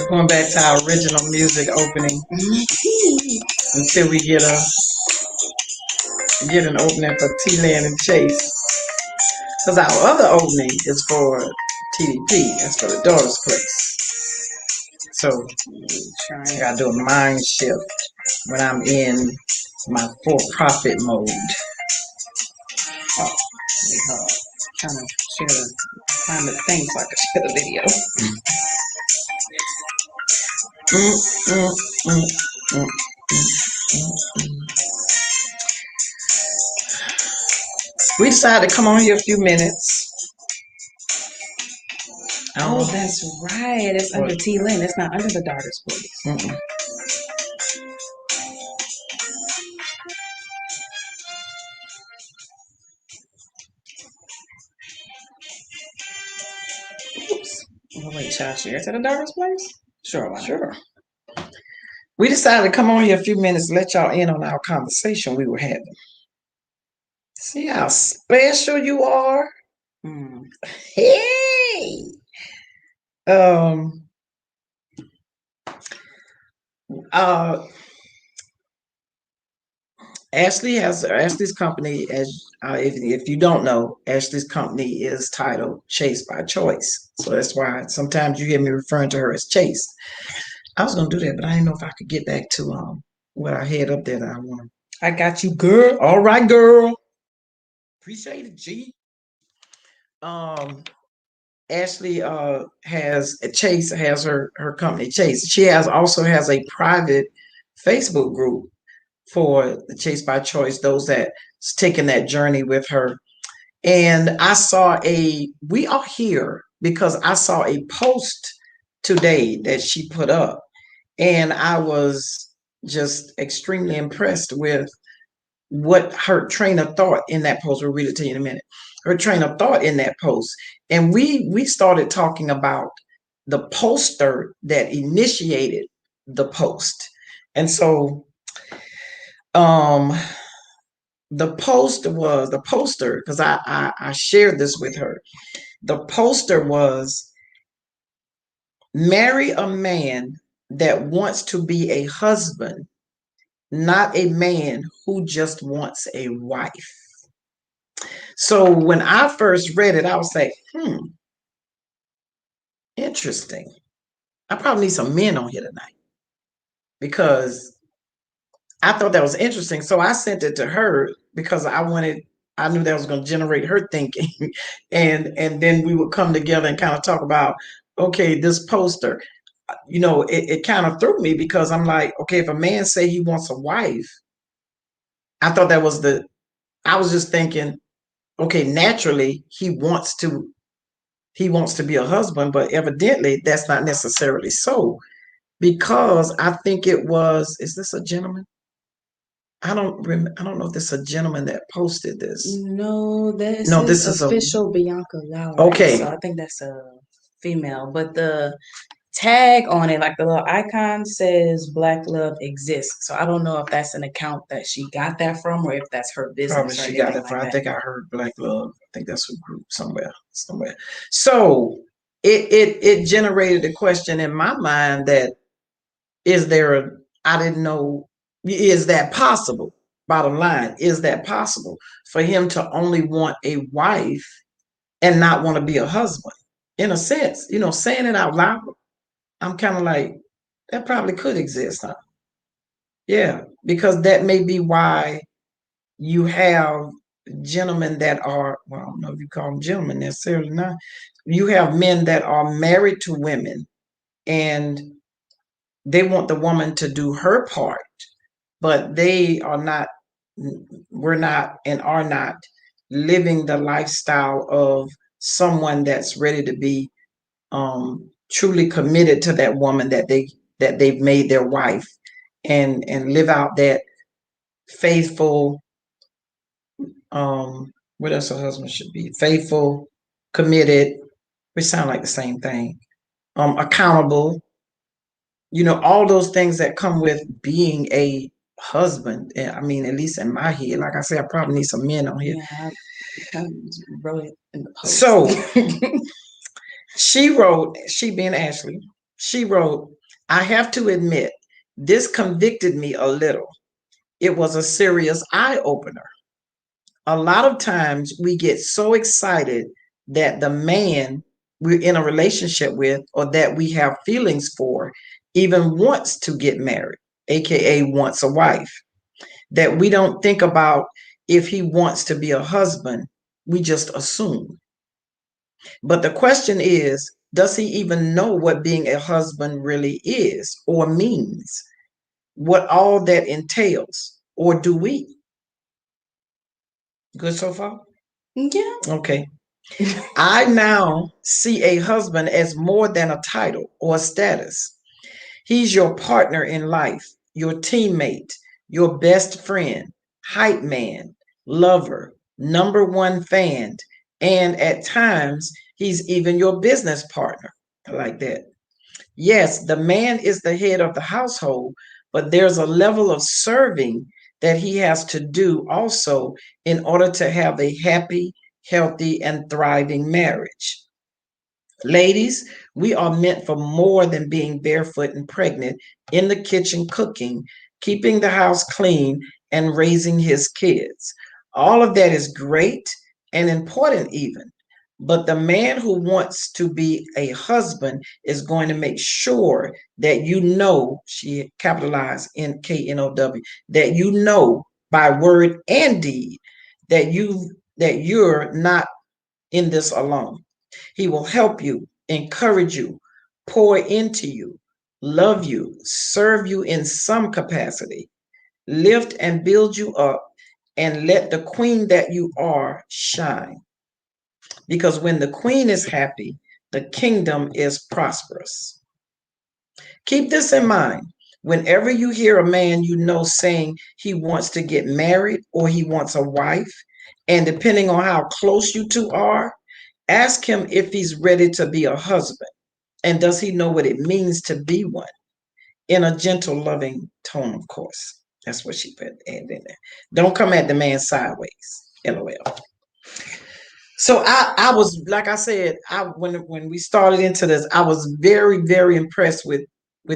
Going back to our original music opening until we get an opening for T-Land and Chase. Because our other opening is for TDP. That's for the Daughter's Place. So I gotta do a mind shift when I'm in my for-profit mode. Oh, trying to share find the thing so I can share the video. We decided to come on here a few minutes. Oh, that's right. It's under T-Lane. It's not under the Daughter's Place. Oops. Well, wait, shall I share to the Daughter's Place? Sure, sure. We decided to come on here a few minutes to let y'all in on our conversation we were having. See how special you are? Hey! Ashley's company, as if you don't know, Ashley's company is titled Chase by Choice. So that's why sometimes you hear me referring to her as Chase. I was gonna do that, but I didn't know if I could get back to what I had up there that I want. I got you, girl. All right, girl. Appreciate it, G. Ashley Chase has her company Chase. She also has a private Facebook group for the Chase by Choice, those that's taking that journey with her. And we are here because I saw a post today that she put up, and I was just extremely impressed with what her train of thought in that post. We'll read it to you in a minute. Her train of thought in that post. And we started talking about the poster that initiated the post. And so the poster, because I shared this with her. The poster was, marry a man that wants to be a husband, not a man who just wants a wife. So when I first read it, I was like, interesting. I probably need some men on here tonight because I thought that was interesting. So I sent it to her because I knew that was going to generate her thinking. and then we would come together and kind of talk about, okay, this poster, it kind of threw me because I'm like, okay, if a man say he wants a wife, I thought I was just thinking, okay, naturally he wants to be a husband, but evidently that's not necessarily so, because I think is this a gentleman? I don't know if this is a gentleman that posted this. No, this is official Bianca Lowry. Okay. So I think that's a female, but the tag on it, like the little icon, says Black Love Exists. So I don't know if that's an account that she got that from or if that's her business. Probably she got it from. I think I heard Black Love. I think that's a group somewhere. So it generated a question in my mind that I didn't know, is that possible? Bottom line, is that possible for him to only want a wife and not want to be a husband? In a sense, saying it out loud, I'm kind of like, that probably could exist, huh? Yeah, because that may be why you have gentlemen that are, well, I don't know if you call them gentlemen necessarily, not. You have men that are married to women and they want the woman to do her part, but we're not and are not living the lifestyle of someone that's ready to be truly committed to that woman that they've made their wife, and live out that faithful, what else a husband should be? Faithful, committed, which sound like the same thing. Accountable, all those things that come with being a husband. I mean, at least in my head, like I said, I probably need some men on here. Yeah, I wrote it in the post. So she being Ashley, she wrote, I have to admit, this convicted me a little. It was a serious eye opener. A lot of times we get so excited that the man we're in a relationship with or that we have feelings for even wants to get married, aka wants a wife, that we don't think about if he wants to be a husband. We just assume. But the question is, does he even know what being a husband really is or means? What all that entails? Or do we? Good so far? Yeah. Okay. I now see a husband as more than a title or status. He's your partner in life, your teammate, your best friend, hype man, lover, number one fan, and at times he's even your business partner. I like that. Yes, the man is the head of the household, but there's a level of serving that he has to do also in order to have a happy, healthy, and thriving marriage. Ladies, we are meant for more than being barefoot and pregnant in the kitchen cooking, keeping the house clean, and raising his kids. All of that is great and important, even. But the man who wants to be a husband is going to make sure that you know, she capitalized Know, that you know by word and deed that you're not in this alone. He will help you, encourage you, pour into you, love you, serve you in some capacity, lift and build you up, and let the queen that you are shine. Because when the queen is happy, the kingdom is prosperous. Keep this in mind. Whenever you hear a man you know saying he wants to get married or he wants a wife, and depending on how close you two are, ask him if he's ready to be a husband and does he know what it means to be one, in a gentle, loving tone, of course. That's what she put in there. Don't come at the man sideways. LOL. So I was, like I said, when we started into this, I was very, very impressed with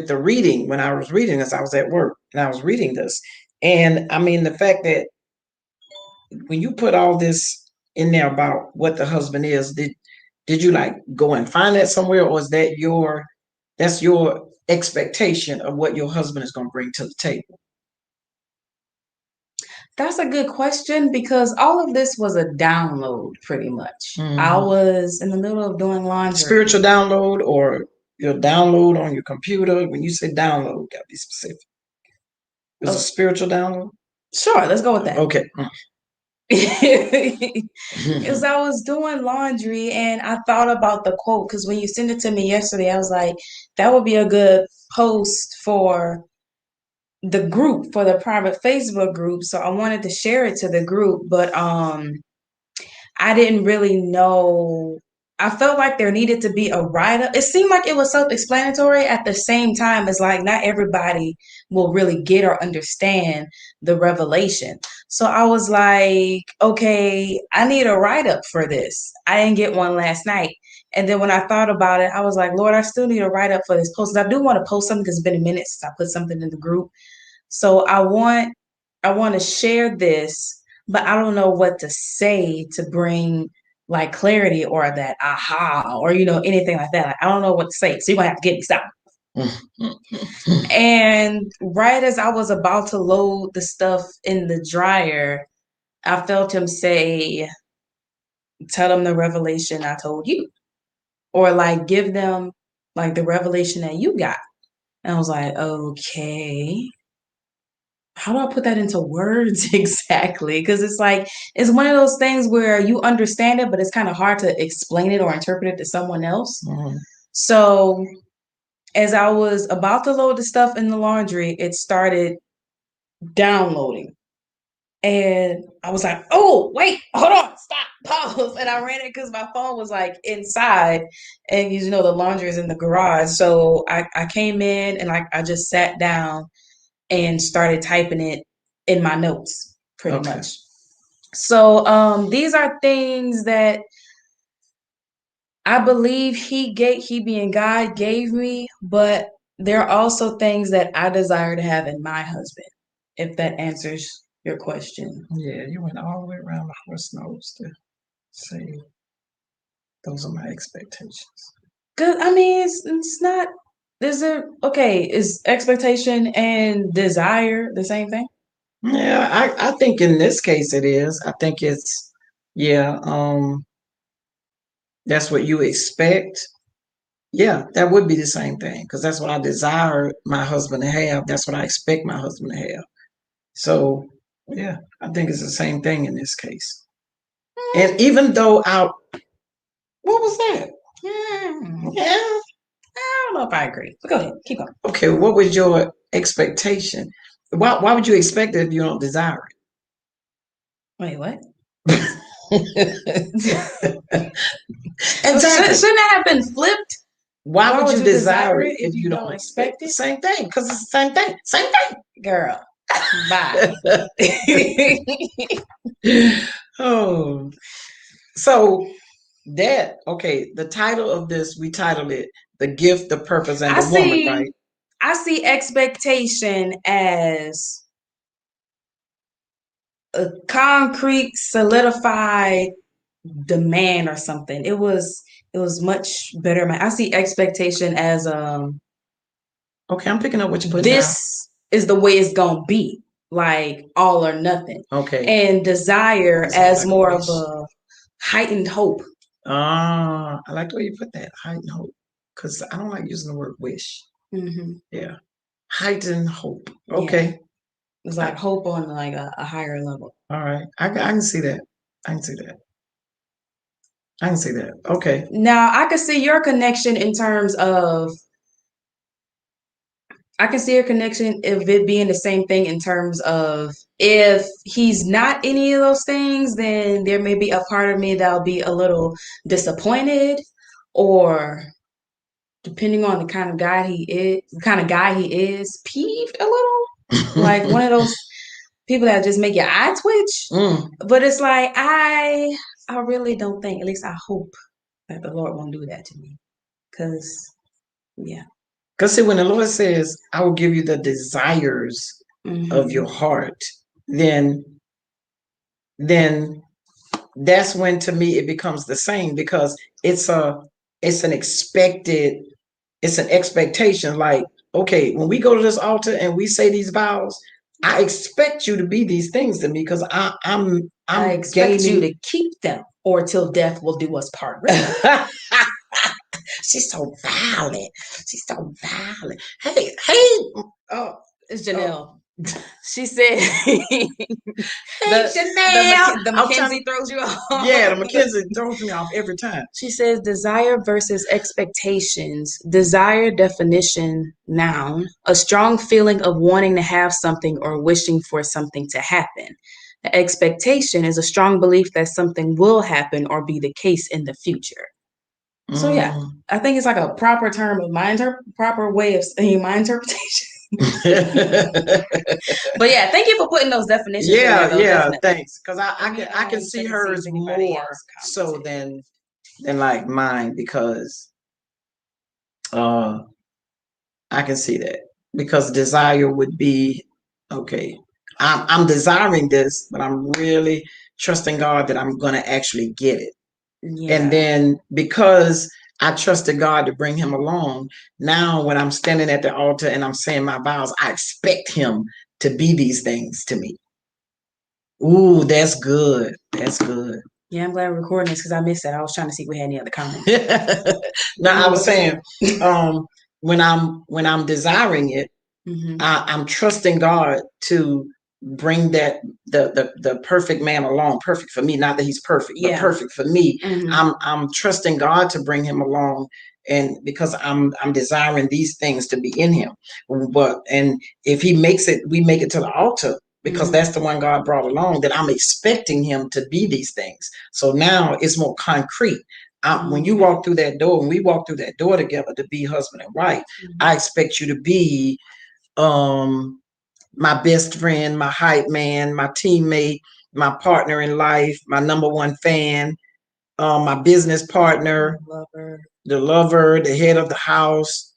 the reading. When I was reading this, I was at work and I was reading this. And I mean, the fact that when you put all this in there about what the husband is, did you like go and find that somewhere, or is that's your expectation of what your husband is going to bring to the table? That's a good question because all of this was a download pretty much. I was in the middle of doing laundry. Spiritual download or your download on your computer? When you say download, gotta be specific. It was a spiritual download? Sure, let's go with that. Okay. Because I was doing laundry and I thought about the quote because when you sent it to me yesterday, I was like, that would be a good post for the group, for the private Facebook group. So I wanted to share it to the group, but I didn't really know. I felt like there needed to be a write-up. It seemed like it was self-explanatory at the same time as like not everybody will really get or understand the revelation. So I was like, okay, I need a write-up for this. I didn't get one last night. And then when I thought about it, I was like, Lord, I still need a write-up for this post. I do want to post something because it's been a minute since I put something in the group. So I want to share this, but I don't know what to say to bring like clarity or that aha or anything like that. Like, I don't know what to say. So you're gonna have to get me stopped. And right as I was about to load the stuff in the dryer, I felt him say, tell them the revelation I told you. Or like give them like the revelation that you got. And I was like, okay, how do I put that into words exactly? Because it's like, it's one of those things where you understand it, but it's kind of hard to explain it or interpret it to someone else. Mm-hmm. So as I was about to load the stuff in the laundry, it started downloading. And I was like, oh, wait, hold on, stop, pause. And I ran it because my phone was like inside. And the laundry is in the garage. So I came in and I just sat down and started typing it in my notes pretty much. So these are things that I believe he being God gave me, but there are also things that I desire to have in my husband, if that answers your question. Yeah, you went all the way around the horse nose to say those are my expectations. Cause I mean, it's not. Is it okay? Is expectation and desire the same thing? Yeah, I think in this case it is. I think it's yeah, that's what you expect. Yeah, that would be the same thing because that's what I desire my husband to have. That's what I expect my husband to have. So yeah, I think it's the same thing in this case. And even though what was that? Yeah. I don't know if I agree. But go ahead, keep going. Okay, what was your expectation? Why would you expect it if you don't desire Wait, what? it? Shouldn't Exactly. that have been flipped? Why would you desire it if if you you don't don't expect expect the it? same thing? Because it's the same thing. Same Girl, bye. thing. Oh, so that okay. The title of this, we titled it "The Gift, the Purpose, and I the Woman." see. Right? I see expectation as a concrete, solidified demand or something. It was much better. I see expectation as Okay, I'm picking up what you're putting down. this is the way it's gonna be, like all or nothing. Okay, And desire it's more as like a more of wish. a heightened hope. Ah, I like the way you put that. Heightened hope, because I don't like using the word wish. Mm-hmm. Yeah, heightened hope. Yeah, Okay, it's like hope on like a higher level. all right. I can see that. I can see that. I can see that. Okay. Now I can see your connection in terms of I can see a connection of it being the same thing in terms of if he's not any of those things, then there may be a part of me that'll be a little disappointed, or depending on the kind of guy he is, peeved a little. Like one of those people that just make your eye twitch. Mm. But it's like I really don't think, at least I hope that the Lord won't do that to me. Cause yeah. Because see, when the Lord says, "I will give you the desires of your Mm-hmm. heart," then then that's when to me it becomes the same because it's a it's an expected it's an expectation. Like, okay, when we go to this altar and we say these vows, I expect you to be these things to me because I I'm expect you gaining. to keep them, or till death will do us part. She's so violent. She's so violent. Hey, oh, It's oh. Janelle. She said Hey, Chanel. the I'm trying to, Mackenzie throws you yeah, the off. McKenzie throws me off every time. She says desire versus expectations. Desire definition noun, a strong feeling of wanting to have something or wishing for something to happen. The expectation is a strong belief that something will happen or be the case in the future. So yeah, Mm. I think it's like a proper term of proper way of saying my interpretation. But yeah, thank you for putting those definitions in there, though. Yeah, Definitely. thanks. Because I can see hers more so than like mine because uh I can see that because desire would be okay. I'm desiring this, but I'm really trusting God that I'm going to actually get it. Yeah. And then because I trusted God to bring him along, now when I'm standing at the altar and I'm saying my vows, I expect him to be these things to me. Ooh, that's good. That's good. Yeah, I'm glad we're recording this because I missed that. I was trying to see if we had any other comments. No, I was saying, when I'm desiring it, Mm-hmm. I'm trusting God to bring that the perfect man along, perfect for me. Not that he's perfect, but perfect for me. Mm-hmm. I'm trusting God to bring him along, and because I'm desiring these things to be in him. But and if he makes it, we make it to the altar because Mm-hmm. that's the one God brought along. That I'm expecting him to be these things. So now it's more concrete. When you walk through that door, when we walk through that door together to be husband and wife, I expect you to be my best friend, my hype man, my teammate, my partner in life, my number one fan, my business partner, Lover. the lover, the head of the house,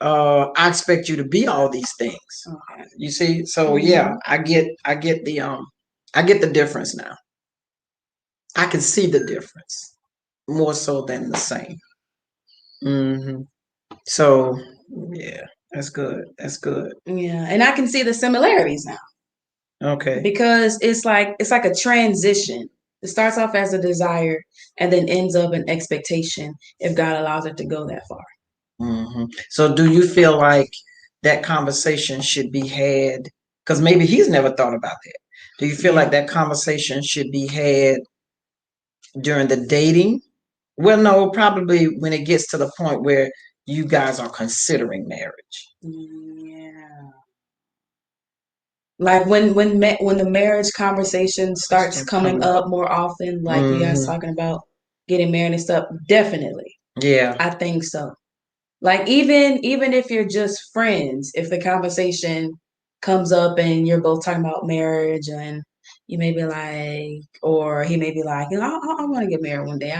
I expect you to be all these things. Okay. You see? So yeah, I get the difference now. I can see the difference more so than the same. hmm So yeah, that's good. That's good. Yeah, and I can see the similarities now Okay. because it's like a transition. It starts off as a desire and then ends up an expectation if God allows it to go that far. So do you feel like that conversation should be had? Because maybe he's never thought about that. Do you feel like Yeah. that conversation should be had during the dating? Well, no, probably when it gets to the point where you guys are considering marriage. Yeah. Like when the marriage conversation starts Start coming coming. up more often, like you guys hmm talking about getting married and stuff, definitely. Yeah. I think so. Like even if you're just friends, if the conversation comes up and you're both talking about marriage and you may be like, or he may be like, I want to get married one day,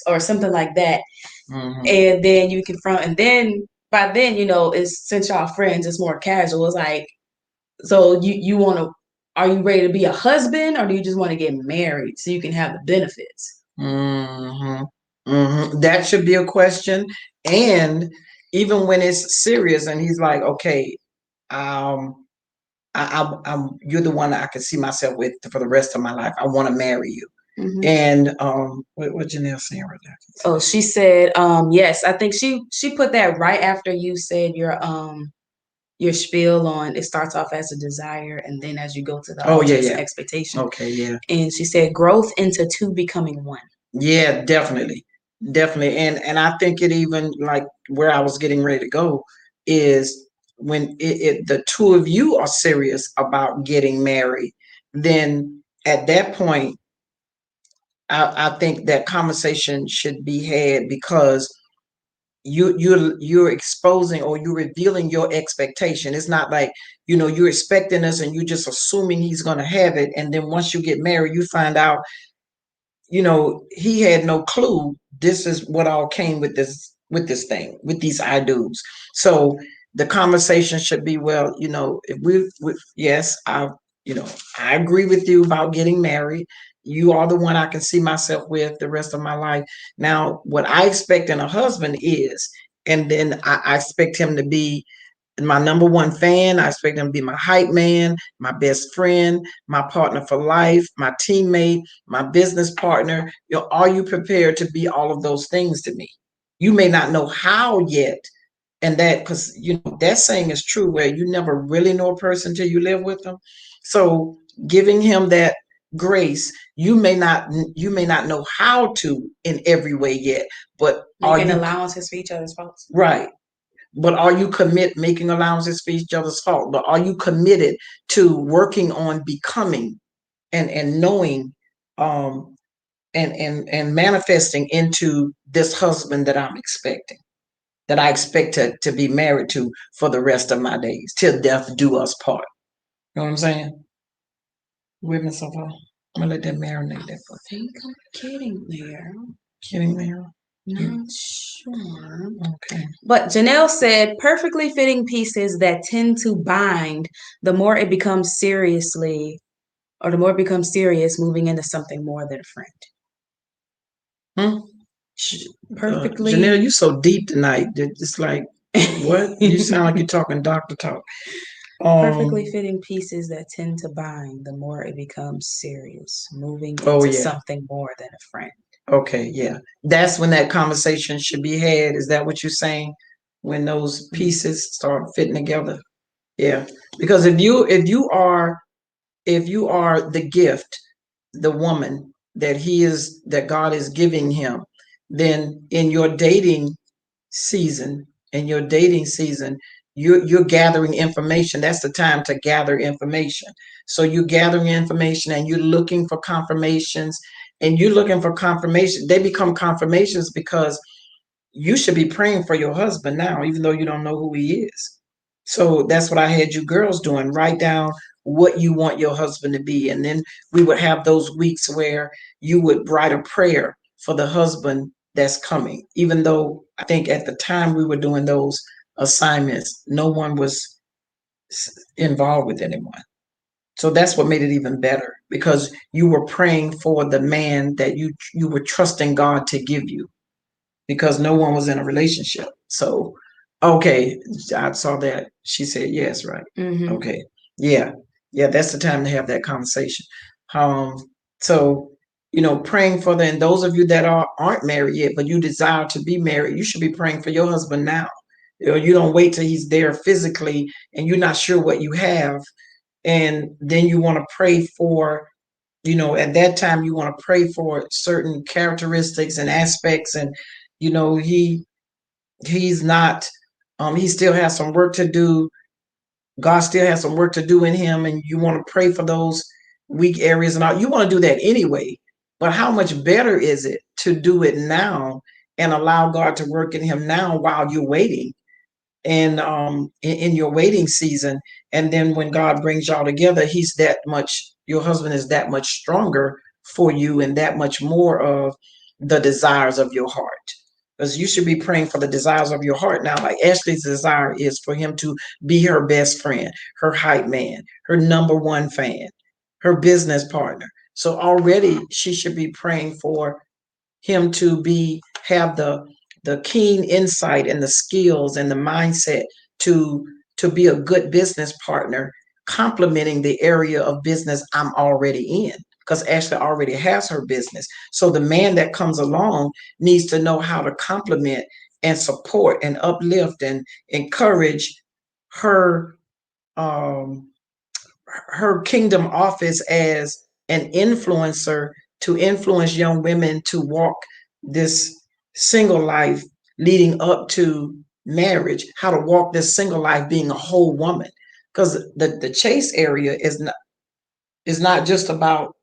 or something like that. hmm And then you confront, and then by then, it's since y'all friends, it's more casual. It's like, so you want to, are you ready to be a husband or do you just want to get married so you can have the benefits? hmm That should be a question. And even when it's serious, and he's like, "Okay, um, I'm you're the one that I can see myself with for the rest of my life. I want to marry you." Hmm. And what Janelle saying right there? Oh, she said, yes. I think she put that right after you said your spiel on it starts off as a desire and then as you go to the Oh altar yeah, it's yeah. an expectation. Okay, yeah. And she said growth into two becoming one. Yeah, definitely. Definitely. And I think it even like where I was getting ready to go is when the two of you are serious about getting married, then at that point, I think that conversation should be had because you're exposing or you're revealing your expectation. It's not like, you're expecting us and you're just assuming he's gonna have it. And then once you get married, you find out he had no clue this is what all came with this thing, with these I do's. So the conversation should be, well, if yes, I agree with you about getting married. You are the one I can see myself with the rest of my life. Now, what I expect in a husband is, and then I expect him to be my number one fan. I expect him to be my hype man, my best friend, my partner for life, my teammate, my business partner. Are you prepared to be all of those things to me? You may not know how yet, and that because that saying is true where you never really know a person till you live with them. So giving him that grace, you may not know how to in every way yet, but are Making you allowances for each other's faults. right? But are you making allowances for each other's fault? But are you committed to working on becoming and knowing um and manifesting into this husband that I'm expecting, that I expect to be married to for the rest of my days, till death do us part. You know what I'm saying? With me so far. I'm gonna let that marinate that for I think I'm getting there. getting there. Not sure. Okay. But Janelle said perfectly fitting pieces that tend to bind the more it becomes seriously, or the more it becomes serious, moving into something more than a friend. Hmm? Janelle, Perfectly. you so deep tonight. It's like, what? You sound like you're talking doctor talk. Perfectly Um. fitting pieces that tend to bind the more it becomes serious, moving Oh into yeah. something more than a friend. Okay. Yeah. That's when that conversation should be had. Is that what you're saying? When those pieces start fitting together. Yeah. Because if you are the gift, the woman that God is giving him, then in your dating season, you're gathering information. That's the time to gather information. So you're gathering information and you're looking for confirmations, and you're looking for confirmation. They become confirmations because you should be praying for your husband now, even though you don't know who he is. So that's what I had you girls doing. Write down what you want your husband to be. And then we would have those weeks where you would write a prayer for the husband that's coming. Even though I think at the time we were doing those assignments. No one was involved with anyone. So that's what made it even better because you were praying for the man that you were trusting God to give you because no one was in a relationship. So, okay, I saw that. She said yes, right? Mm-hmm. Okay. Yeah. Yeah, that's the time to have that conversation. Um, so, praying for and those of you that aren't married yet, but you desire to be married, you should be praying for your husband now. You don't wait till he's there physically and you're not sure what you have. And then you want to pray for, at that time you want to pray for certain characteristics and aspects. And, he's not, he still has some work to do. God still has some work to do in him, and you want to pray for those weak areas and all. You want to do that anyway. But how much better is it to do it now and allow God to work in him now while you're waiting and in your waiting season, and then when God brings y'all together, your husband is that much stronger for you and that much more of the desires of your heart, because you should be praying for the desires of your heart now. Like Ashley's desire is for him to be her best friend, her hype man, her number one fan, her business partner. So already she should be praying for him to have the keen insight and the skills and the mindset to be a good business partner, complementing the area of business I'm already in, because Ashley already has her business. So the man that comes along needs to know how to complement and support and uplift and encourage her um her kingdom office as an influencer, to influence young women to walk this single life leading up to marriage, how to walk this single life being a whole woman. Because the chase area is not just about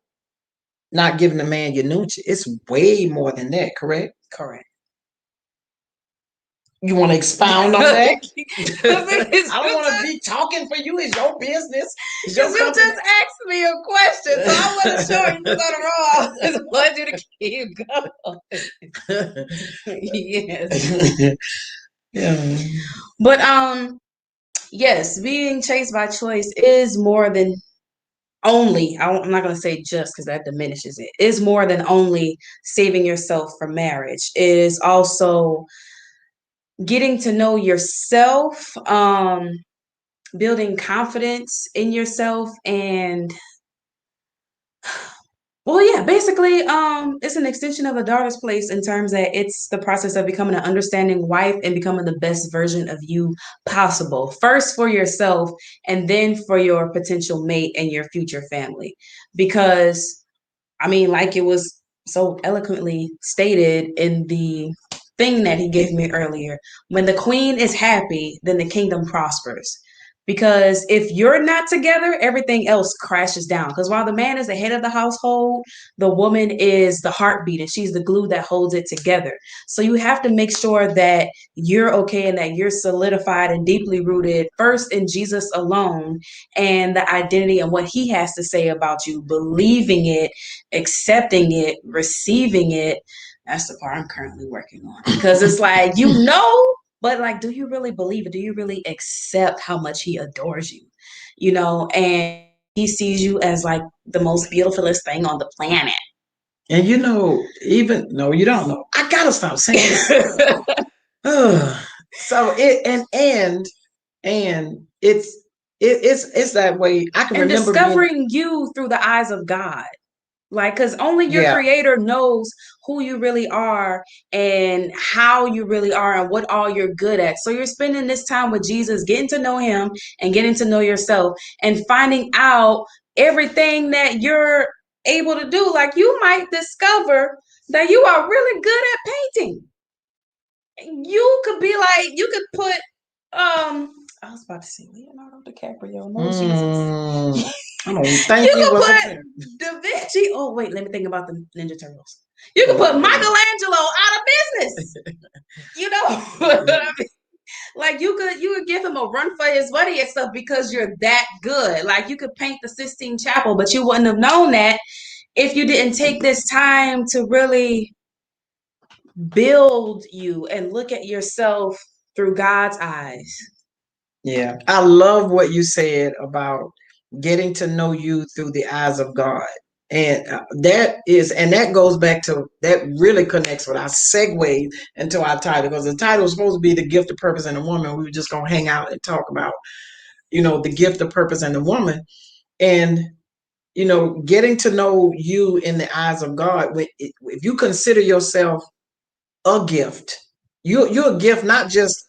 not giving a man your nooch. It's way more than that, correct? Correct. You want to expound on that? Because I don't want to be talking for you. It's your business. It's you your company. just asked me a question, so I wasn't sure you was on the roll. I just wanted you to keep going. Yes. Yeah. But yes, being chased by choice is more than only, I'm not going to say just because that diminishes it, is more than only saving yourself for marriage. It is also getting to know yourself, building confidence in yourself, and well, yeah, basically, it's an extension of a daughter's place in terms that it's the process of becoming an understanding wife and becoming the best version of you possible. First for yourself, and then for your potential mate and your future family. Because, I mean, like it was so eloquently stated in the thing that he gave me earlier, when the queen is happy, then the kingdom prospers. Because if you're not together, everything else crashes down. Because while the man is the head of the household, the woman is the heartbeat and she's the glue that holds it together. So you have to make sure that you're okay and that you're solidified and deeply rooted first in Jesus alone and the identity and what he has to say about you, believing it, accepting it, receiving it. That's the part I'm currently working on. Because it's like, but like, do you really believe it? Do you really accept how much he adores you? And he sees you as like the most beautifulest thing on the planet. And even no, you don't know. I gotta stop saying this. So it's that way. I can And remember being discovering you through the eyes of God. Like, because only your yeah. creator knows who you really are and how you really are and what all you're good at. So you're spending this time with Jesus, getting to know him and getting to know yourself and finding out everything that you're able to do. Like, you might discover that you are really good at painting. You could put, I was about to say Leonardo DiCaprio. No, Jesus. I don't think You he could was a put parent. Da Vinci. Oh, wait, let me think about the Ninja Turtles. You could put Michelangelo out of business. You know what I mean? Like you could give him a run for his money and stuff because you're that good. Like you could paint the Sistine Chapel, but you wouldn't have known that if you didn't take this time to really build you and look at yourself through God's eyes. Yeah. I love what you said about getting to know you through the eyes of God. And that goes back to, that really connects with our segue into our title, because the title was supposed to be the gift, the purpose, and the woman. We were just going to hang out and talk about, the gift, the purpose, and the woman. And, getting to know you in the eyes of God, if you consider yourself a gift, you're a gift, not just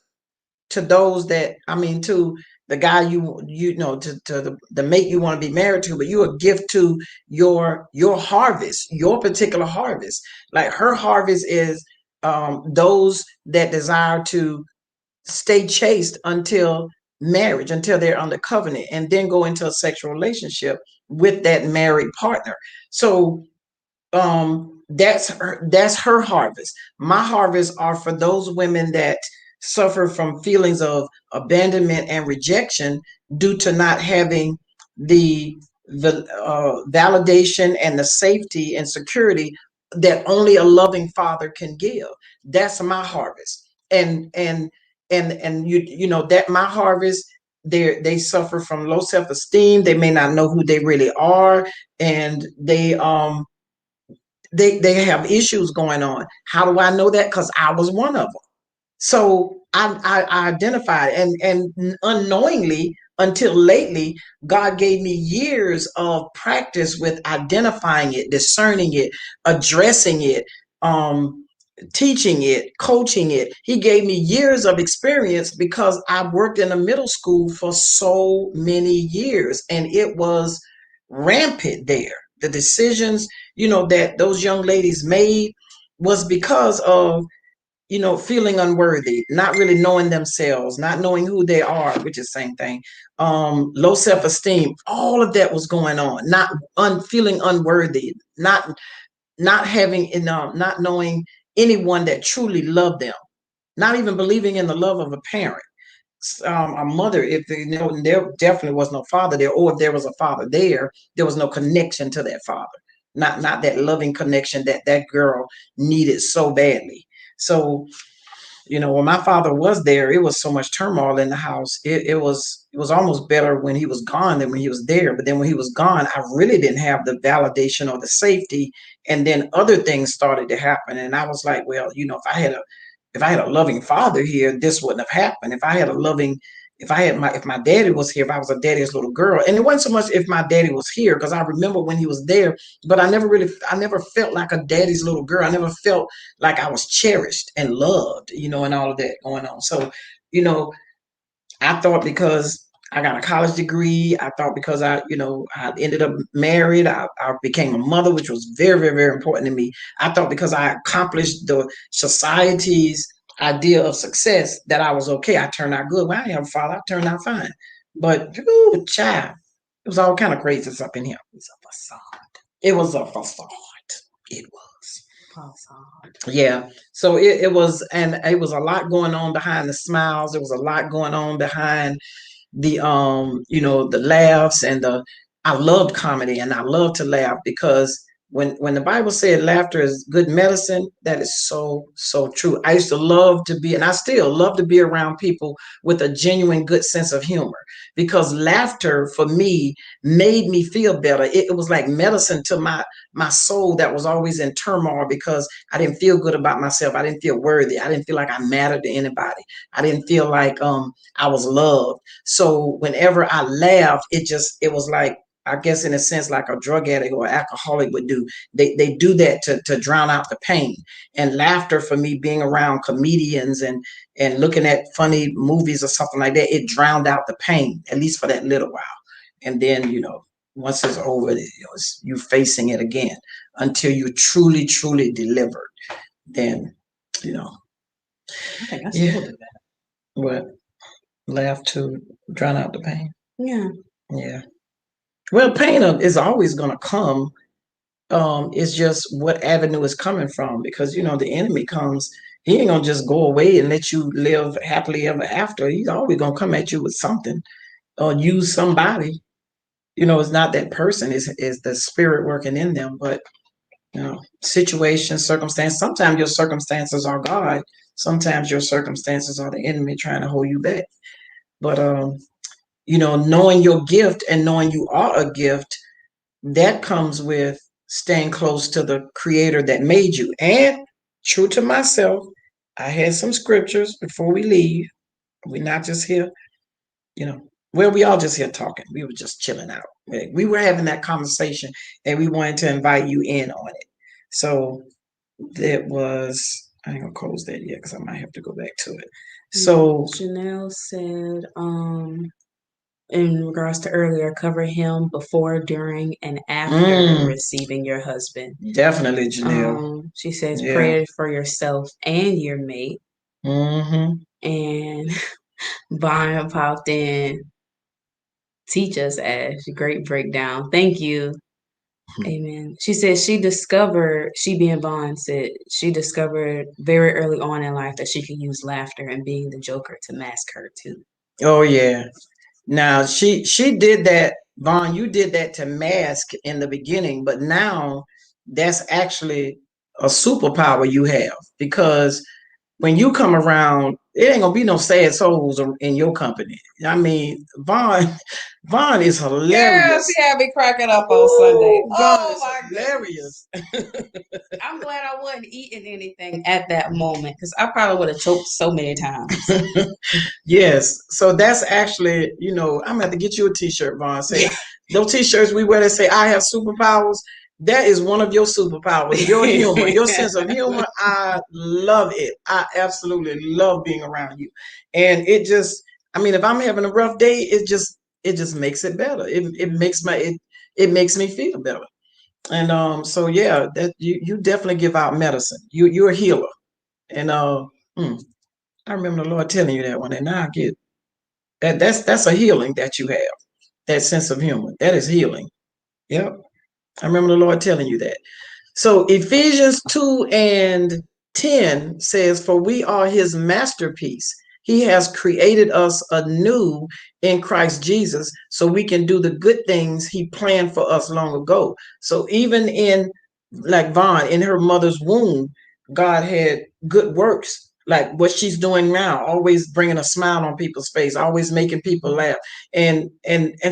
to those that, to the guy to the mate you want to be married to, but you're a gift to your harvest, your particular harvest. Like her harvest is those that desire to stay chaste until marriage, until they're under covenant, and then go into a sexual relationship with that married partner. So that's her harvest. My harvest are for those women that suffer from feelings of abandonment and rejection due to not having the validation and the safety and security that only a loving father can give. That's my harvest. And that my harvest, they suffer from low self-esteem. They may not know who they really are, and they have issues going on. How do I know that? Because I was one of them. So I identified, and unknowingly, until lately, God gave me years of practice with identifying it, discerning it, addressing it, teaching it, coaching it. He gave me years of experience because I worked in a middle school for so many years, and it was rampant there. The decisions, that those young ladies made was because of, feeling unworthy, not really knowing themselves, not knowing who they are, which is the same thing. Low self-esteem, all of that was going on. Not feeling unworthy, not having not knowing anyone that truly loved them, not even believing in the love of a parent, a mother. If there definitely was no father there, or if there was a father there was no connection to that father, not that loving connection that that girl needed so badly. So when my father was there, it was so much turmoil in the house. It was almost better when he was gone than when he was there. But then when he was gone, I really didn't have the validation or the safety. And then other things started to happen. And I was like, well, if I had a loving father here, this wouldn't have happened. If my daddy was here, if I was a daddy's little girl, and it wasn't so much if my daddy was here, because I remember when he was there, but I never felt like a daddy's little girl. I never felt like I was cherished and loved, and all of that going on. So, you know, I thought because I got a college degree, I thought because I ended up married, I became a mother, which was very, very, very important to me. I thought because I accomplished the society's idea of success that I was okay. I turned out good. Well, I am a father. I turned out fine. But, ooh, child, it was all kind of crazy stuff in here. It was a facade. It was a facade. It was. Facade. Yeah. So it was, and it was a lot going on behind the smiles. There was a lot going on behind the laughs and the I loved comedy, and I love to laugh, because when the Bible said laughter is good medicine, that is so, so true. I used to love to be, and I still love to be around people with a genuine good sense of humor, because laughter for me made me feel better. It was like medicine to my soul that was always in turmoil, because I didn't feel good about myself. I didn't feel worthy. I didn't feel like I mattered to anybody. I didn't feel like I was loved. So whenever I laughed, it was like, I guess in a sense, like a drug addict or alcoholic would do. They do that to drown out the pain. And laughter for me, being around comedians and looking at funny movies or something like that, it drowned out the pain, at least for that little while. And then, once it's over, it's you facing it again until you truly, truly delivered. Then, I think I still do that. What? Laugh to drown out the pain. Yeah. Yeah. Well, pain is always going to come. It's just what avenue is coming from, because the enemy comes. He ain't gonna just go away and let you live happily ever after. He's always gonna come at you with something, or use somebody. It's not that person, is the spirit working in them. But You know, situation, circumstance. Sometimes your circumstances are God. Sometimes your circumstances are the enemy trying to hold you back. But knowing your gift and knowing you are a gift, that comes with staying close to the creator that made you. And true to myself, I had some scriptures before we leave. We're not just here, well, we all just here talking. We were just chilling out. We were having that conversation and we wanted to invite you in on it. So that was, I ain't gonna close that yet because I might have to go back to it. So Chanel said, in regards to earlier, cover him before, during, and after receiving your husband. Definitely, Janelle. She says, pray for yourself and your mate. And Vanya popped in. Teach us, Ash. Great breakdown. Thank you. Amen. She said she being Vaughn said she discovered very early on in life that she could use laughter and being the Joker to mask her too. Oh yeah. Now she did that, Vaughn, you did that to mask in the beginning, but now that's actually a superpower you have, because when you come around, it ain't gonna be no sad souls in your company. I mean, Vaughn is hilarious. Girl, she had me cracking up on Sunday. Oh my hilarious. I'm glad I wasn't eating anything at that moment because I probably would have choked so many times. Yes. So that's actually, I'm gonna have to get you a t-shirt, Vaughn. Say those t-shirts we wear that say I have superpowers. That is one of your superpowers. Your humor, your sense of humor. I love it. I absolutely love being around you. And it just, if I'm having a rough day, it just makes it better. It makes me feel better. And so yeah, that you definitely give out medicine. You're a healer. And I remember the Lord telling you that one, and now I get that. That's a healing that you have. That sense of humor, that is healing. Yep, I remember the Lord telling you that. So Ephesians 2:10 says, "For we are His masterpiece. He has created us anew in Christ Jesus, so we can do the good things He planned for us long ago." So even in, like Vaughn, in her mother's womb, God had good works, like what she's doing now, always bringing a smile on people's face, always making people laugh, and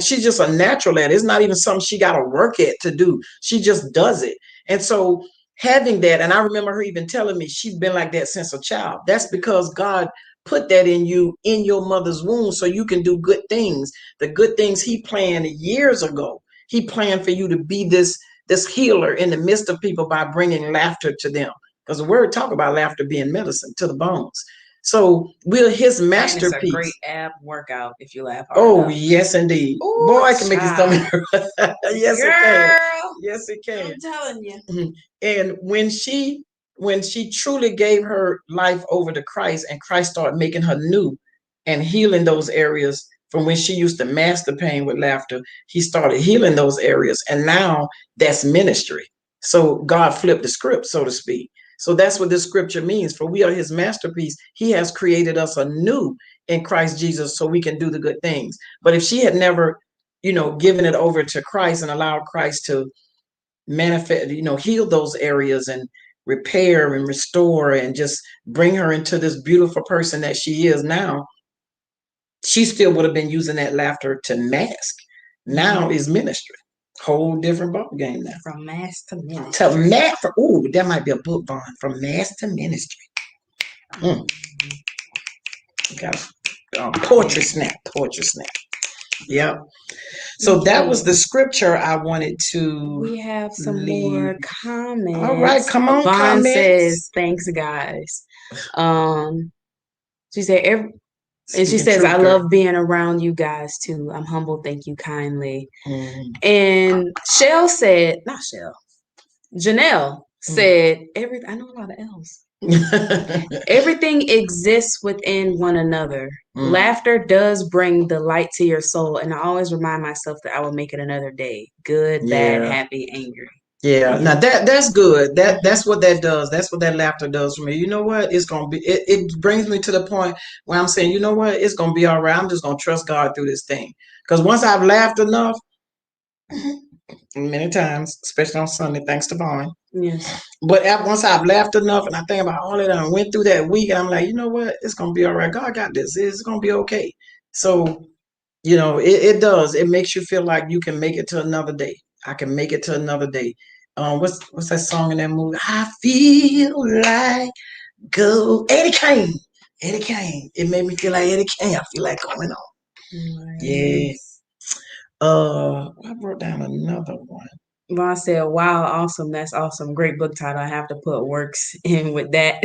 she's just a natural at it. It's not even something she got to work at to do. She just does it. And so having that, and I remember her even telling me she's been like that since a child. That's because God put that in you in your mother's womb so you can do good things. The good things He planned years ago. He planned for you to be this healer in the midst of people by bringing laughter to them. Because the word talk about laughter being medicine to the bones. So we're His masterpiece. And it's a great ab workout if you laugh hard Oh, enough. yes, indeed. Ooh, boy, I can make your stomach hurt. Yes, girl, it can. Yes, it can. I'm telling you. And when she truly gave her life over to Christ, and Christ started making her new and healing those areas from when she used to mask the pain with laughter, He started healing those areas. And now that's ministry. So God flipped the script, so to speak. So that's what this scripture means. For we are His masterpiece. He has created us anew in Christ Jesus so we can do the good things. But if she had never, given it over to Christ and allowed Christ to manifest, heal those areas and repair and restore and just bring her into this beautiful person that she is now, she still would have been using that laughter to mask. Now is ministry. Whole different ball game now. From mask to ministry. Ooh, that might be a book, Vaughn. From mask to ministry. Got poetry snap. Yep. So that was the scripture I wanted to. We have some more comments. All right, come on, Vaughn comments. says, "Thanks, guys." She said, she says, "I love being around you guys too. I'm humble. Thank you kindly." And Shell said, not Shell, Janelle said, I know a lot of L's. Everything exists within one another. Laughter does bring the light to your soul, and I always remind myself that I will make it another day. Good, bad, happy, angry. Yeah, now that's good. That's what that does. That's what that laughter does for me. You know what? It's gonna be. It brings me to the point where I'm saying, you know what? It's gonna be all right. I'm just gonna trust God through this thing. Because once I've laughed enough, many times, especially on Sunday, thanks to Vaughn. Yes. But once I've laughed enough and I think about all that I went through that week, and I'm like, you know what? It's gonna be all right. God got this. It's gonna be okay. So, it does. It makes you feel like you can make it to another day. I can make it to another day. What's that song in that movie? I feel like go Eddie Kane. Eddie Kane. It made me feel like Eddie Kane. I feel like going on. Yeah. I wrote down another one. Vaughn said, "Wow, awesome! That's awesome! Great book title. I have to put works in with that."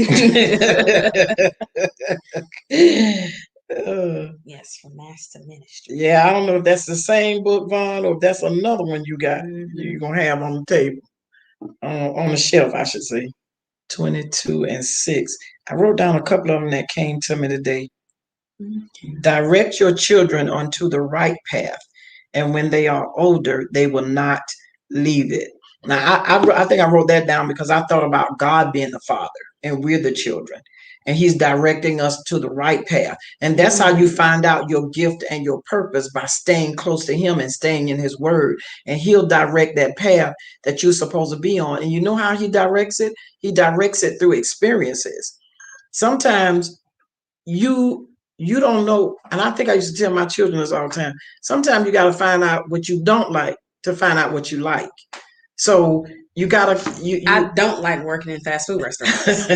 Yes, from mass to ministry. Yeah, I don't know if that's the same book, Vaughn, or if that's another one you got. You're gonna have on the table, on the shelf, I should say. 22 and 6. I wrote down a couple of them that came to me today. Direct your children onto the right path, and when they are older, they will not leave it. Now, I think I wrote that down because I thought about God being the father and we're the children, and He's directing us to the right path. And that's how you find out your gift and your purpose, by staying close to Him and staying in His Word. And He'll direct that path that you're supposed to be on. And you know how He directs it? He directs it through experiences. Sometimes you don't know, and I think I used to tell my children this all the time. Sometimes you got to find out what you don't like to find out what you like. So you gotta I don't like working in fast food restaurants.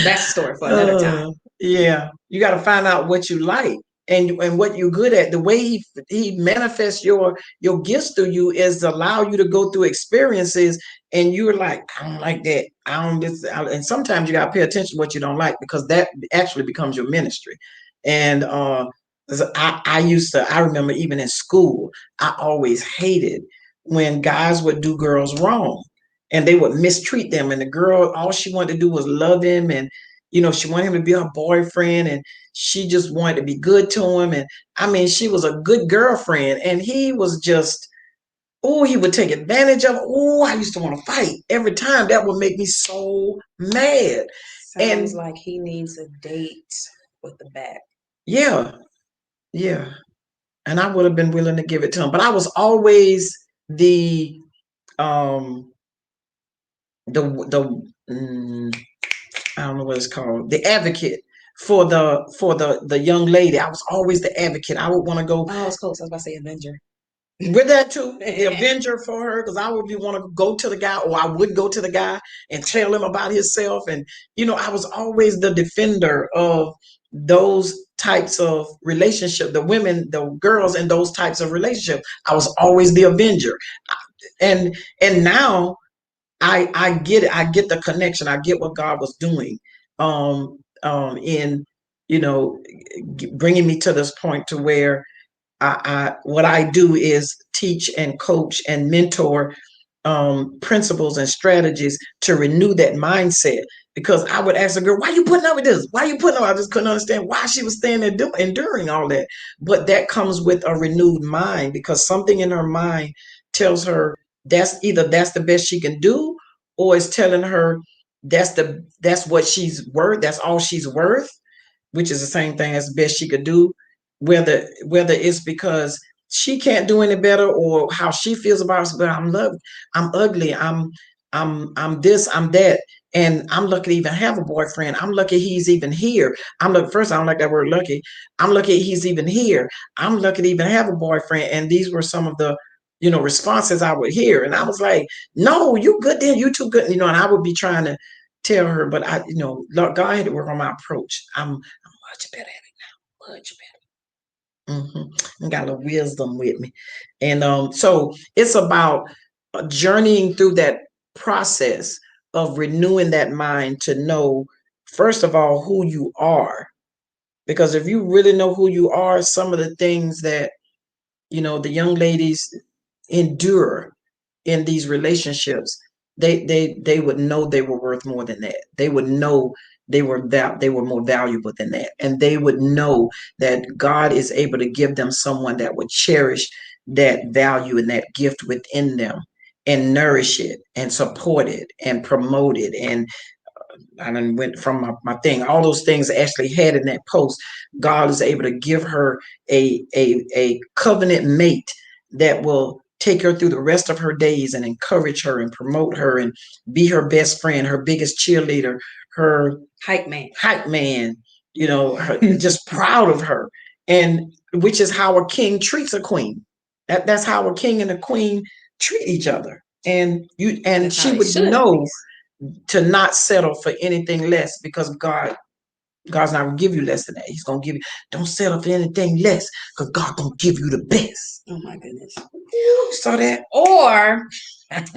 That's a story for another time. Yeah, you got to find out what you like and what you're good at. The way he manifests your gifts through you is to allow you to go through experiences, and you're like, I don't like that. I don't this. And sometimes you got to pay attention to what you don't like, because that actually becomes your ministry. And I remember even in school, I always hated when guys would do girls wrong and they would mistreat them. And the girl, all she wanted to do was love him. And, she wanted him to be her boyfriend. And she just wanted to be good to him. And I mean, she was a good girlfriend. And he was just, oh, he would take advantage of her. Oh, I used to want to fight every time. That would make me so mad. Sounds like he needs a date with the back. Yeah. Yeah. And I would have been willing to give it to him. But I was always the um I don't know what it's called, the advocate for the young lady. I was always the advocate. I would want to go. Oh, I was close. I was about to say Avenger. With that too, the Avenger for her, because I would want to go to the guy, or I would go to the guy and tell him about himself. And I was always the defender of those types of relationship, the women, the girls in those types of relationship. I was always the Avenger. And now I get it. I get the connection. I get what God was doing, in bringing me to this point to where what I do is teach and coach and mentor principles and strategies to renew that mindset. Because I would ask a girl, "Why are you putting up with this? Why are you putting up?" I just couldn't understand why she was staying there enduring all that. But that comes with a renewed mind, because something in her mind tells her that's the best she can do, or it's telling her that's what she's worth. That's all she's worth, which is the same thing as the best she could do. Whether it's because she can't do any better, or how she feels about herself. But I'm loved, I'm ugly, I'm this, I'm that, and I'm lucky to even have a boyfriend. I'm lucky he's even here. I'm lucky. First, I don't like that word lucky. I'm lucky he's even here. I'm lucky to even have a boyfriend. And these were some of the responses I would hear, and I was like, no, you good then, you too good, and I would be trying to tell her, but God had to work on my approach. I'm much better at it now, much better. I got a little wisdom with me. And so it's about journeying through that process of renewing that mind to know, first of all, who you are. Because if you really know who you are, some of the things that the young ladies endure in these relationships, they would know they were worth more than that. They would know they were more valuable than that, and they would know that God is able to give them someone that would cherish that value and that gift within them, and nourish it and support it and promote it. And I then went from my thing, all those things I actually had in that post. God is able to give her a covenant mate that will take her through the rest of her days and encourage her and promote her and be her best friend, her biggest cheerleader, her hype man, just proud of her. And which is how a king treats a queen. That's how a king and a queen treat each other. And she would know to not settle for anything less, because God's not gonna give you less than that. He's gonna give you. Don't settle for anything less, because God gonna give you the best. Oh my goodness! Ooh, saw that? Or,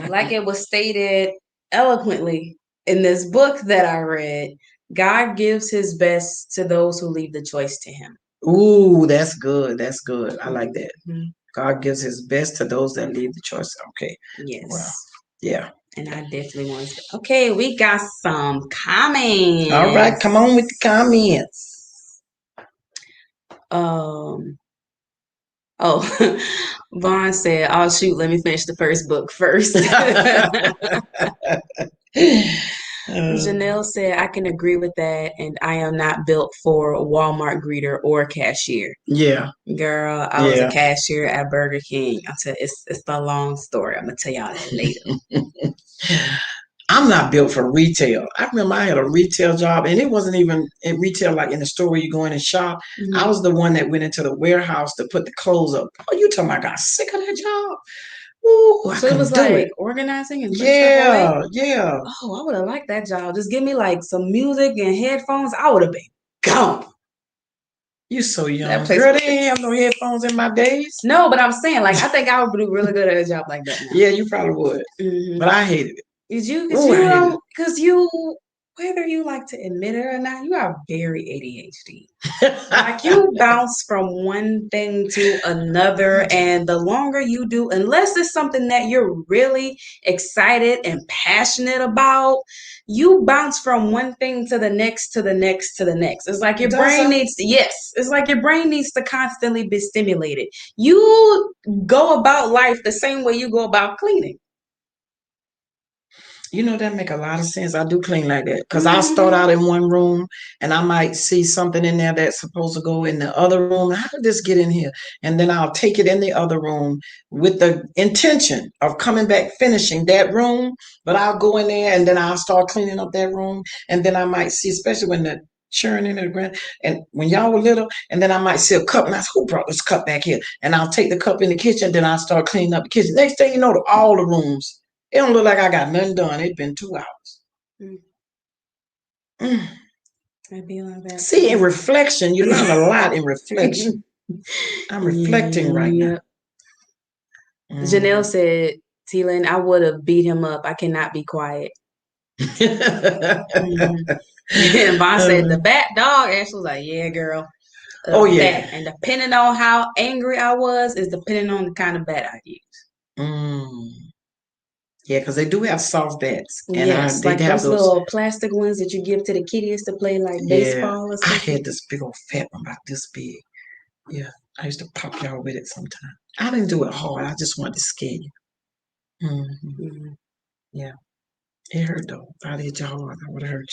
like it was stated eloquently in this book that I read, God gives His best to those who leave the choice to Him. Ooh, that's good. That's good. I like that. Mm-hmm. God gives His best to those that leave the choice. Okay. Yes. Well, yeah. And I definitely want to. Okay, we got some comments. All right, come on with the comments. Vaughn said, "Oh shoot, let me finish the first book first." Janelle said, "I can agree with that, and I am not built for a Walmart greeter or cashier." Yeah, girl, I was a cashier at Burger King. I tell you, it's a long story. I'm gonna tell y'all that later. I'm not built for retail. I remember I had a retail job, and it wasn't even in retail, like in the store where you go in and shop. Mm-hmm. I was the one that went into the warehouse to put the clothes up. Oh, you talking about I got sick of that job? Ooh, so it was like organizing and yeah. Oh, I would have liked that job. Just give me like some music and headphones. I would have been gone. You so young, girl. They didn't have no headphones in my days. No, but I'm saying, like, I think I would do really good at a job like that now. Yeah, you probably would. Mm-hmm. But I hated it. Did you? Because whether you like to admit it or not, you are very ADHD. Like you bounce from one thing to another, and the longer you do, unless it's something that you're really excited and passionate about, you bounce from one thing to the next, to the next, to the next. It's like your brain needs to, it's like your brain needs to constantly be stimulated. You go about life the same way you go about cleaning. That make a lot of sense. I do clean like that, because I'll start out in one room and I might see something in there that's supposed to go in the other room. How did this get in here? And then I'll take it in the other room with the intention of coming back, finishing that room. But I'll go in there and then I'll start cleaning up that room. And then I might see, especially when the churning in the ground, and when y'all were little, and then I might see a cup, and I say, who brought this cup back here? And I'll take the cup in the kitchen, then I'll start cleaning up the kitchen. Next thing you know, all the rooms. It don't look like I got nothing done. It's been 2 hours. I'd be like that. See, in reflection, you learn a lot in reflection. I'm reflecting right now. Janelle said, T-Lynn, I would have beat him up. I cannot be quiet. And Vaughn said, the bat dog. Ashley was like, yeah, girl. Yeah. And depending on how angry I was is depending on the kind of bat I use. Yeah, because they do have soft bats. And yes, like those little plastic ones that you give to the kiddies to play like baseball or something. I had this big old fat one about this big. Yeah, I used to pop y'all with it sometimes. I didn't do it hard. I just wanted to scare you. Yeah. It hurt though. If I did you hard, I would have hurt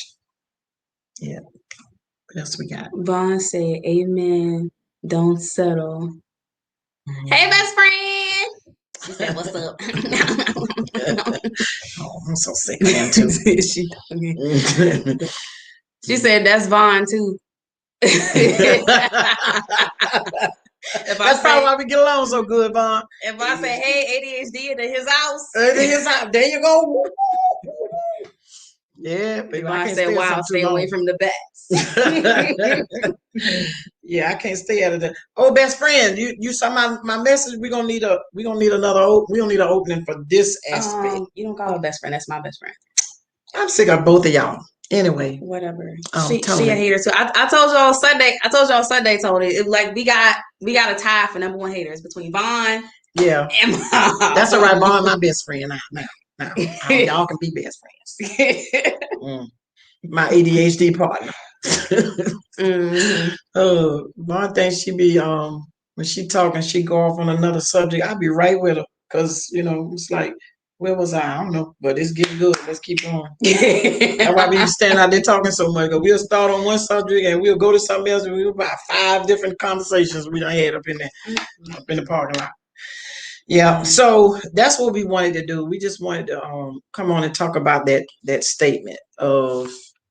you. Yeah. What else we got? Vaughn said, amen. Don't settle. Hey, best friend. She said, what's up? Oh, I'm so sick of him too. She said, that's Vaughn too. That's probably why we get along so good, Vaughn. If I say, hey, ADHD into his house. There you go. Yeah, baby. I said, wow, stay away from the bats. Yeah, I can't stay out of that. Oh, best friend, you saw my message. We don't need an opening for this aspect. You don't call her best friend. That's my best friend. I'm sick of both of y'all. Anyway, whatever. She a hater too. I told y'all Sunday, Tony. It like we got a tie for number one haters between Vaughn. Yeah, and Mom. That's all right. Vaughn, my best friend now. Y'all can be best friends. My ADHD partner. Vaughn thinks she be when she talking, she go off on another subject. I'll be right with her, because it's like, where was I? I don't know, but it's getting good. Let's keep going. That's why we stand out there talking so much. We'll start on one subject and we'll go to something else. We'll about 5 different conversations we done had up in there, up in the parking lot. Yeah, so that's what we wanted to do. We just wanted to come on and talk about that statement of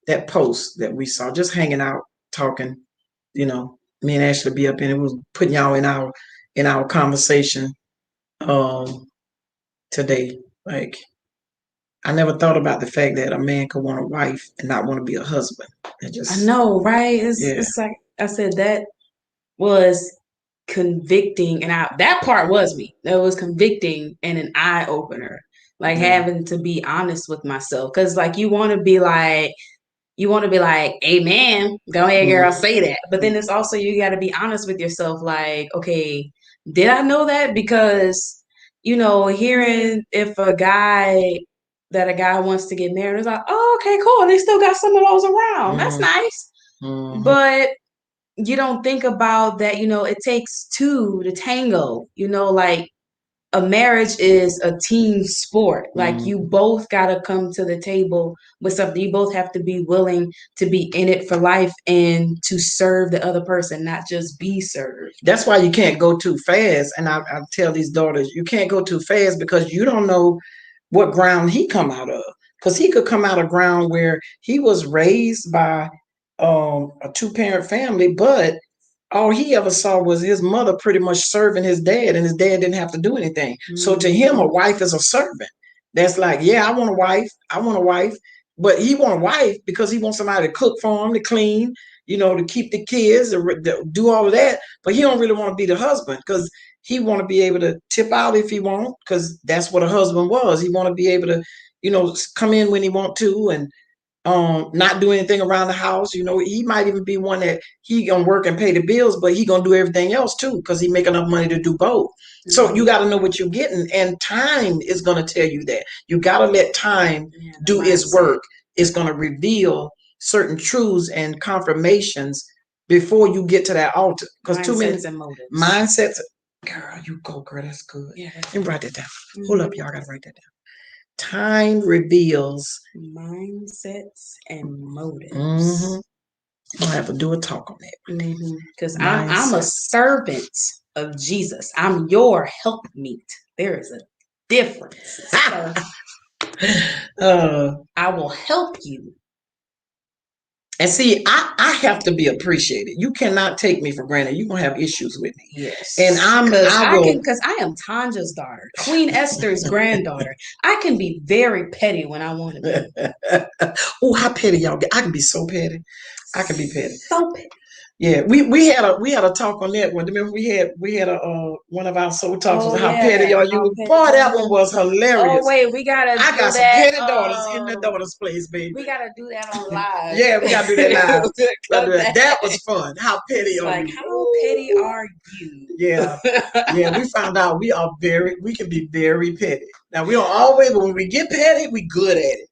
that post that we saw, just hanging out, talking. Me and Ashley be up in it, was putting y'all in our conversation um today. Like, I never thought about the fact that a man could want a wife and not want to be a husband. I know, right? Yeah. It's like I said, that was convicting, and that part was me. That was convicting and an eye opener. Like having to be honest with myself, because like you want to be like, amen, go ahead, girl, say that. But then it's also, you got to be honest with yourself, like, okay, did I know that? Because hearing if a guy wants to get married, it's like, oh, okay, cool, they still got some of those around. That's nice. But you don't think about that, it takes two to tango, like a marriage is a team sport. Like you both got to come to the table with something. You both have to be willing to be in it for life and to serve the other person, not just be served. That's why you can't go too fast. And I tell these daughters, you can't go too fast because you don't know what ground he come out of. Because he could come out of ground where he was raised by a two-parent family, but all he ever saw was his mother pretty much serving his dad, and his dad didn't have to do anything. So to him, a wife is a servant. That's like, yeah, I want a wife. I want a wife. But he want a wife because he wants somebody to cook for him, to clean, to keep the kids, to do all of that. But he don't really want to be the husband because he want to be able to tip out if he want, because that's what a husband was. He want to be able to, come in when he want to, and not do anything around the house. He might even be one that he gonna work and pay the bills, but he gonna do everything else too because he make enough money to do both. So you got to know what you're getting, and time is gonna tell you that. You got to let time do its work. It's gonna reveal certain truths and confirmations before you get to that altar. Because too many mindsets. Girl, you go, girl. That's good. Yeah, let me write that down. Hold up, y'all. I gotta write that down. Time reveals mindsets and motives. I'll have to do a talk on that. Because I'm a servant of Jesus. I'm your helpmeet. There is a difference. I will help you. And see, I have to be appreciated. You cannot take me for granted. You're gonna have issues with me. Yes. And because I am Tanja's daughter, Queen Esther's granddaughter. I can be very petty when I want to be. Oh, how petty y'all get. I can be so petty. I can be petty. So petty. Yeah, we had a talk on that one. Remember we had a one of our soul talks was how petty y'all you. Boy, that one was hilarious. Oh wait, we gotta. I got some petty daughters in the daughter's place, baby. We gotta do that on live. Yeah, we gotta do that live. That was fun. How petty are you? How petty are you? Yeah, yeah. We found out we can be very petty. Now we don't always, but when we get petty, we good at it.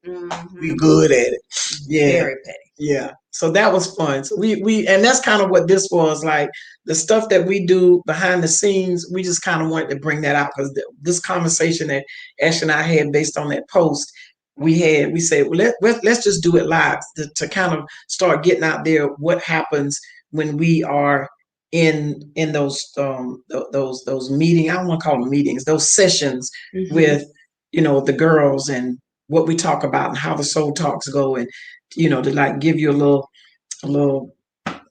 We good at it. Yeah, very petty. Yeah. So that was fun. So we and that's kind of what this was like. The stuff that we do behind the scenes, we just kind of wanted to bring that out because this conversation that Ash and I had based on that post, we said, well, let's just do it live to kind of start getting out there what happens when we are in those meetings. I don't want to call them meetings, those sessions with the girls, and what we talk about and how the soul talks go, and to like give you a little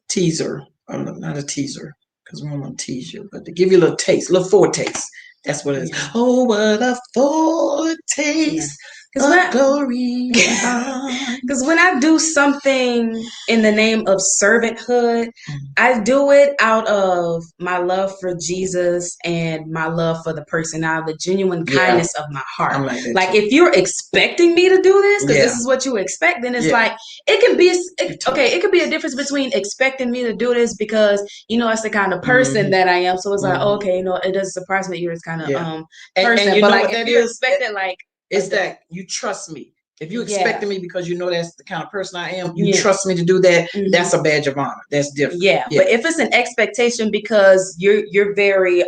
teaser, not a teaser, because we don't want to tease you, but to give you a little taste, a little foretaste. That's what it is. Yeah. Oh, what a foretaste of glory. Because when I do something in the name of servanthood, I do it out of my love for Jesus and my love for the person, out of the genuine kindness of my heart. I'm like if you're expecting me to do this, because this is what you expect, then it's like it can be it could be a difference between expecting me to do this because it's the kind of person that I am. So it's like, okay, it doesn't surprise me you're this kind of person. And but like if you're expecting it's that you trust me. If you expecting me because that's the kind of person I am, you trust me to do that, that's a badge of honor. That's different. Yeah. But if it's an expectation because you're very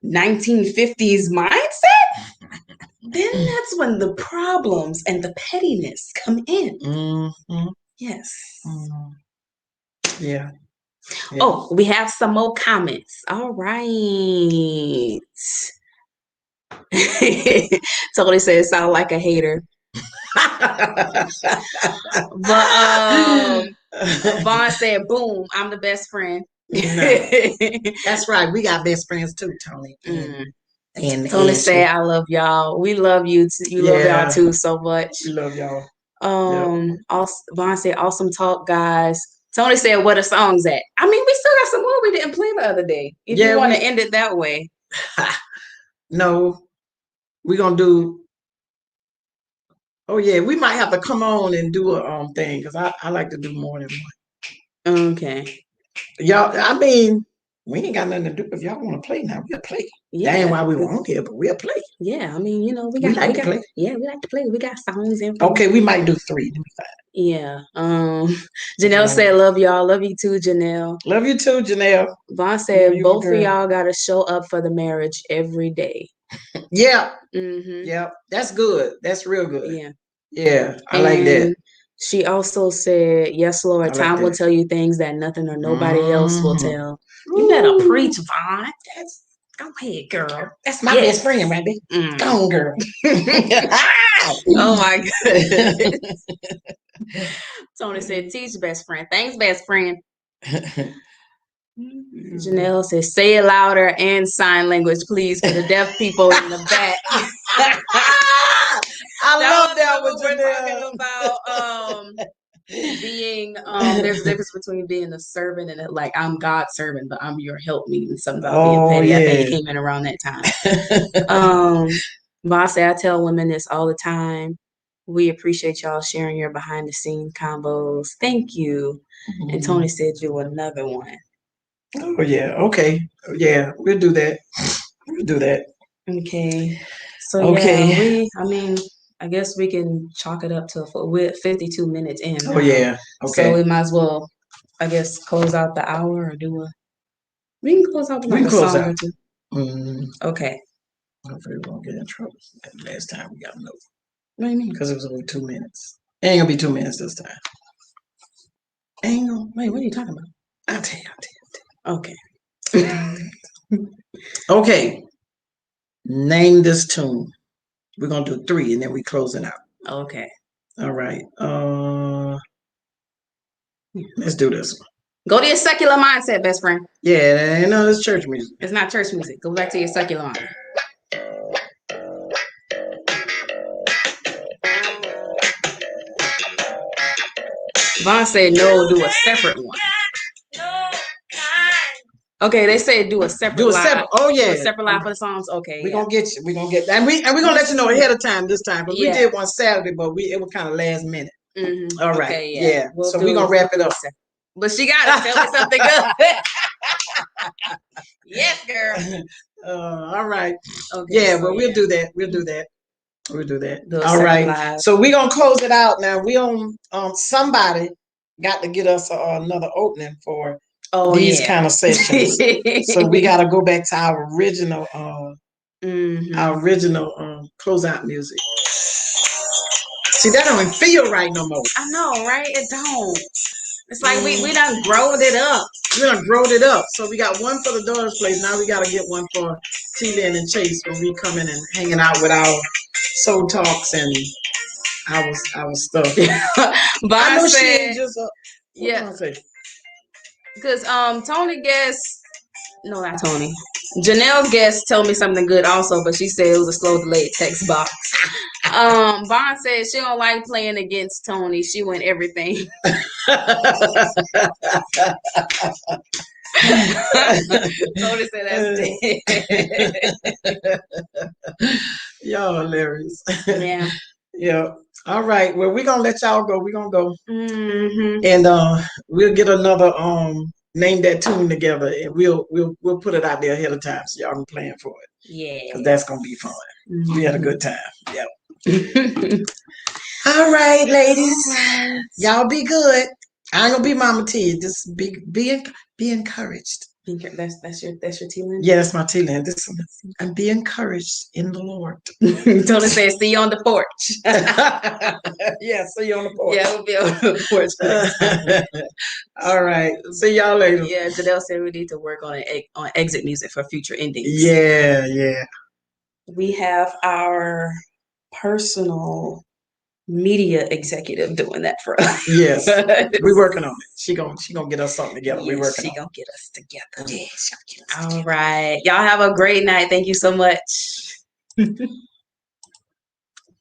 1950s mindset, then that's when the problems and the pettiness come in. Yes. Yeah. Yeah. Oh, we have some more comments. All right. Totally said sound like a hater. But Vaughn said, boom, I'm the best friend. No. That's right. We got best friends too, Tony. And Tony Ashley. said, I love y'all. We love you. You love y'all too so much. We love y'all. Also, Vaughn said, awesome talk, guys. Tony said, where the songs at? I mean, we still got some more we didn't play the other day. If you want to end it that way. No, we're gonna do. Oh yeah, we might have to come on and do a thing because I like to do more than one. Okay. Y'all, I mean, we ain't got nothing to do. If y'all want to play now, we'll play. Yeah. That ain't why we were on here, but we'll play. Yeah, I mean, we like to play. Yeah, we like to play. We got songs and okay, we might do 3. Yeah. Janelle said, love y'all. Love you too, Janelle. Love you too, Janelle. Vaughn said, both of y'all gotta show up for the marriage every day. Yeah. Yeah. That's good. That's real good. Yeah. Yeah. I like that. She also said, yes, Lord, time will tell you things that nothing or nobody else will tell. You better preach, Vaughn. Go ahead, girl. That's my best friend, right there. Go on, girl. Oh my goodness. Tony said, teach best friend. Thanks, best friend. Janelle says, say it louder and sign language, please, for the deaf people in the back. I love that one, Janelle. We're talking about being there's a difference between being a servant and like I'm God's servant, but I'm your helpmeet, and something about being petty. Yeah. I think it came in around that time. Vaughn said, I tell women this all the time. We appreciate y'all sharing your behind the scenes combos. Thank you. And Tony said, do another one. Oh yeah. Okay. Yeah, we'll do that. We'll do that. Okay. So yeah, I guess we can chalk it up to we're 52 minutes in. Oh yeah. Okay. So we might as well, I guess, close out the hour or do a. We can close out with like a song or two. Okay. Hopefully we won't get in trouble. Last time we got no. What do you mean? Because it was only 2 minutes. It ain't gonna be 2 minutes this time. Ain't gonna. Wait, what are you talking about? I'll tell you. Okay. Okay. Name this tune. We're gonna do 3 and then we close it out. Okay. All right. Let's do this one. Go to your secular mindset, best friend. Yeah, no, it's church music. It's not church music. Go back to your secular mind. Vaughn said no, do a separate one. Okay, they said do a separate live. Oh yeah, a separate live for the songs. Okay, we're gonna get you. We're gonna get, and we're gonna let you know ahead of time this time. But we did one Saturday, but it was kind of last minute. All right, okay, yeah. So we're gonna wrap it up. But she got to tell me something good. Yes, girl. All right. Okay. Yeah, well, we'll do that. We'll do that. We'll do that. All right. Live. So we're gonna close it out now. We on somebody got to get us another opening for these kind of sessions. So we got to go back to our original closeout music. See, that don't even feel right no more. I know, right? It don't. It's like we done growed it up. We done growed it up. So we got one for the daughter's place. Now we got to get one for T-Lynn and Chase when we come in and hanging out with our soul talks and our stuff. But I know she ain't just yeah. Because Tony guessed. No, not Tony. Janelle guest told me something good also, but she said it was a slow delayed text box. Vaughn said she don't like playing against Tony. She went everything. Tony said that's dead. Y'all hilarious. Yeah. Yeah. All right. Well, we're gonna let y'all go. We're gonna go. And we'll get another name that tune together, and we'll put it out there ahead of time so y'all can plan for it. Yeah, because that's gonna be fun. We had a good time. Yep. All right, ladies, y'all be good. I ain't gonna be Mama T. Just be encouraged. That's your tea, Lynn? Yeah, that's my tea land. This one, and be encouraged in the Lord. Tony says, "See you on the porch." Yeah, see you on the porch. Yeah, we'll be on the porch next time. All right. See y'all later. Yeah, Janelle said we need to work on exit music for future endings. Yeah, yeah. We have our personal media executive doing that for us. Yes, we're working on it. She gonna get us something together. Yes, we're working. She on gonna get us together. Yeah, she gonna get us together. All right, y'all have a great night. Thank you so much.